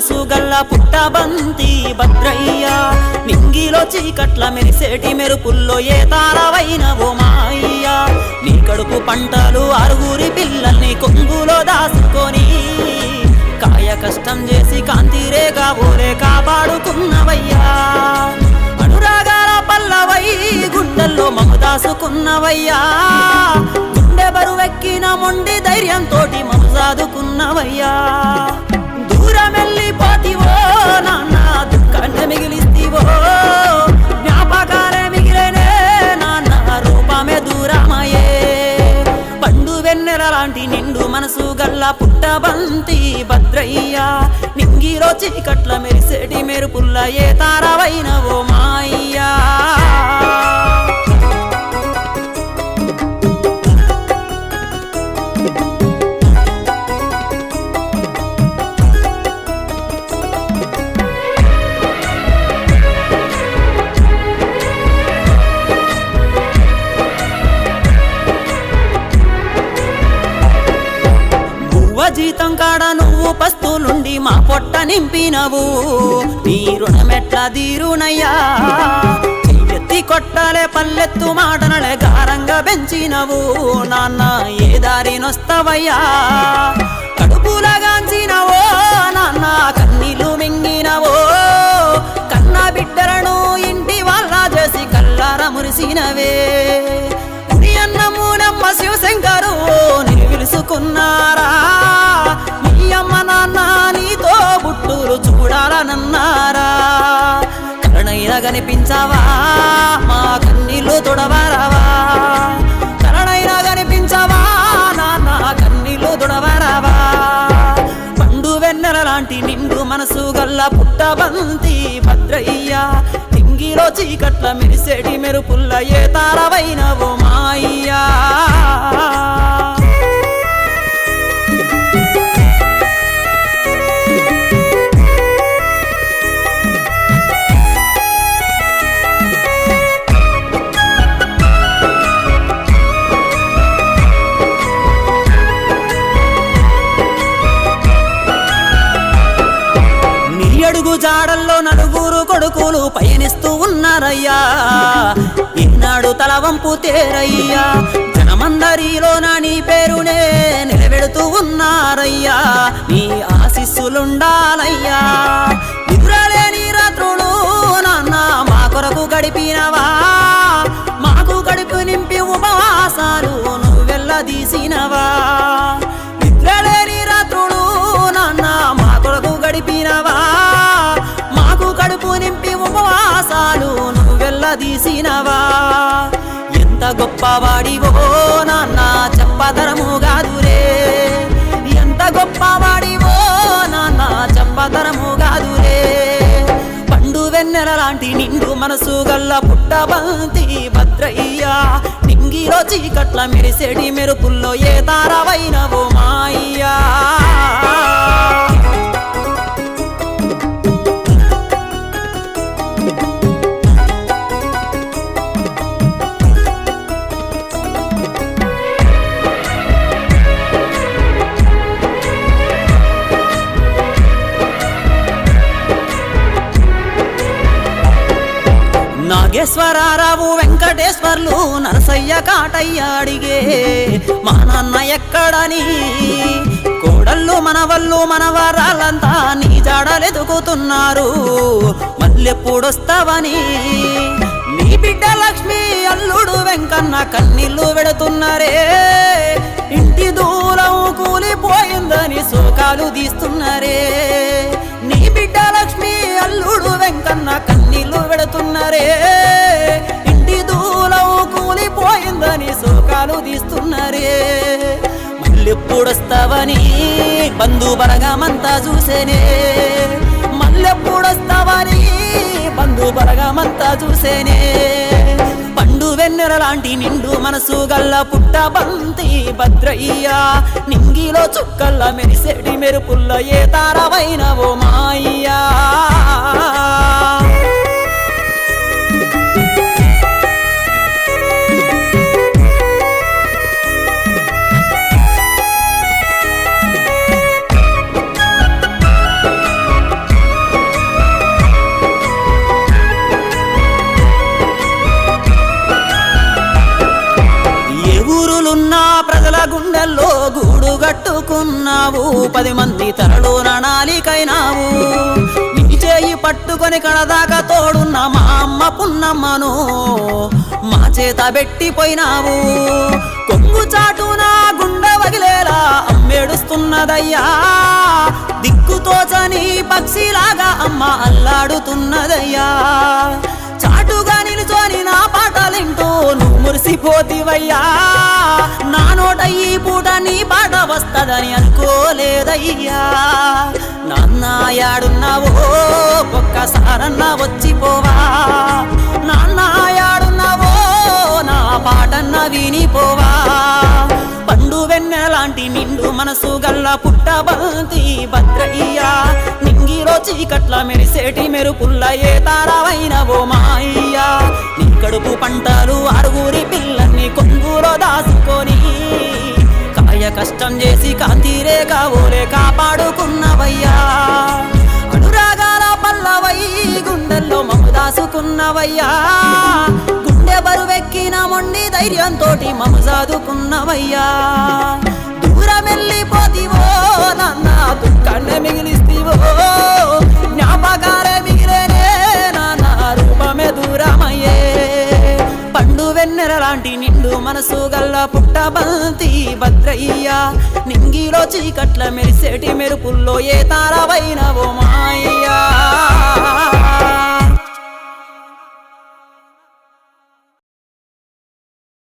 మనసు గల్ల పుట్టబంతి భద్రయ్య నింగిలో చీకట్ల మెరిసేటి మెరుపుల్లో ఏ తారవైనవో మాయ్య నీ కడుపు పంటలు ఆరుగురి పిల్లల్ని కొంగులో దాసుకొని కాయ కష్టం చేసి కాంతిరేగా ఓరే కాపాడుకున్నవయ్యా అనురాగాల పల్లవై గుండెల్లో మము దాసుకున్నవయ్యా గుండె బరువెక్కిన మొండి ధైర్యంతోటి మము సాదుకున్నవయ్యా దూరమెల్లిపోతివో నాన్న దుఃఖాన్ని మిగిలిస్తివో జ్ఞాపకాలే మిగిలేనే నాన్న రూపమే దూరమయే పండు వెన్నెల లాంటి నిండు మనసు గల్ల పుట్టబంతి భద్రయ్య నింగిలో చీకట్ల మెరిసేటి మెరుపుల్ల ఏ తారవైనవో మాయ్యా జీతం కాడ నువ్వు పస్తులుండి మా పొట్ట నింపినవు నీ రుణమెట్ల తీరునయ్యా ఎత్తి కొట్టాలే పల్లెత్తు మాటనలే గారంగా పెంచినవు నాన్న ఏ దారినొస్తవయ్యా కడుపులగాంచినవో నాన్న కన్నీళ్ళు మింగినవో కన్నా బిడ్డలను ఇంటి వాళ్ళ చేసి కల్లార మురిసినవే అన్నమూనమ్మ శివశంకరు నేను పిలుసుకున్నారా నీ అమ్మ నాన్న నీతో బుట్టులు చూడాలనన్నారా కరుణైనా కనిపించావా మా కన్నీళ్ళు తొడవరావా కరుణైనా కనిపించావా నాన్న కన్నీళ్ళు తొడవరావా పండు వెన్నెల లాంటి నిండు మనసు గల్ల పుట్టబంతి భద్రయ్య నింగిలో చీకట్ల మెరిసేటి మెరుపుల్ల ఏ తారవైనవో మాయ్యా అడుగు జాడల్లో నలుగురు కొడుకులు పయనిస్తూ ఉన్నారయ్యా ఈనాడు తలవంపు తేరయ్యా జనమందరిలో నా నీ పేరునే నిలబెడుతూ ఉన్నారయ్యా నీ ఆశీస్సులుండాలయ్యా నిద్రలేని రాత్రులు నాన్న మా కొరకు గడిపినవా మాకు కడుపు నింపి ఉపవాసాలు నువ్వెల్లదీసినవా నిద్రలేని రాత్రులు నాన్న మా కొరకు గడిపినవా మాకు కడుపు నింపి ఉపవాసాలు నువ్వెల్లదీసినవా ఎంత గొప్పవాడివో నాన్న చెప్పదరము కాదురే ఎంత గొప్పవాడివో నాన్న చెప్పదరము కాదురే పండు వెన్నెల లాంటి నిండు మనసు గల్ల పుట్టబంతి భద్రయ్య నింగిలో చీకట్ల మెరిసేటి మెరుపుల్లో ఏ తారవైనవో మాయ్యా నాగేశ్వరరావు వెంకటేశ్వర్లు నరసయ్య కాటయ్య అడిగే మా నాన్న ఎక్కడని కోడళ్ళు మనవళ్ళు మనవరాలంతా నీ జాడలెదుకుతున్నారు మళ్ళెప్పుడొస్తావని నీ బిడ్డ లక్ష్మి అల్లుడు వెంకన్న కన్నీళ్ళు వెడుతున్నారే ఇంటి దూరం కూలిపోయిందని శోకాలు తీస్తున్నారే నీ బిడ్డ లక్ష్మి అల్లుడు వెంకన్న కన్నీళ్ళు వెడుతున్నారే ఇంటి దూరం కూలిపోయిందని శోకాలు తీస్తున్నారే మళ్ళెప్పుడొస్తావని బంధు బలగమంతా చూసేనే మళ్ళెప్పుడొస్తావని బంధు బలగమంతా చూసేనే పండు వెన్నెల లాంటి నిండు మనసు గల్ల పుట్టబంతి భద్రయ్య నింగిలో చుక్కల్ల మెరిసేటి మెరుపుల్ల ఏ తారవైనవో మాయ్యా ప్రజల గుండెల్లో గూడు గట్టుకున్నావు 10 మంది తరలో నాలికైనావు నీ చేయి పట్టుకొని కడదాకా తోడున్న మా అమ్మ పున్నమ్మను మా చేత పెట్టిపోయినావు కొంగు చాటున గుండె వగిలేలా అమ్మేడుస్తున్నదయ్యా దిక్కుతోచని పక్షిలాగా అమ్మ అల్లాడుతున్నదయ్యా చాటుగా నిలుచొని నా పాటలింటూ నువ్వు మురిసిపోతివయ్యా నా నోట ఈ పూట నీ పాట వస్తదని అనుకోలేదయ్యా నాన్న యాడున్నావో ఒక్కసారన్నా వచ్చిపోవా నాన్న యాడున్నావో నా పాటన్నా వినిపోవా పండు వెన్నెలాంటి నిండు మనసు గల్ల పుట్టబంతి భద్రయ్య నింగిలో చీకట్ల మెరిసేటి మెరుపుల్ల ఏ తారవైనవో మాయ్య నీ కడుపు పంటలు ఆరుగురి పిల్లల్ని కొంగులో దాసుకొని కాయ కష్టం చేసి కాంతిరే కావోలే కాపాడుకున్నవయ్యా అనురాగాల పల్లవై గుండెల్లో మము దాసుకున్నవయ్యా గుండె బరువెక్కిన మొండి ధైర్యంతోటి మము సాదుకున్నవయ్యా దూరమెళ్ళిపోతివో నాన్న దుఃఖాన్ని మిగిలిస్తివో జ్ఞాపకాలే మిగిలేనే నాన్న రూపమే దూరమయ్యే పండు వెన్నెలలాంటి నిండు మనసు గల్ల పుట్టబంతి భద్రయ్య నింగిలో చీకట్ల మెరిసేటి మెరుపుల్లో ఏ తారవైనవో మాయ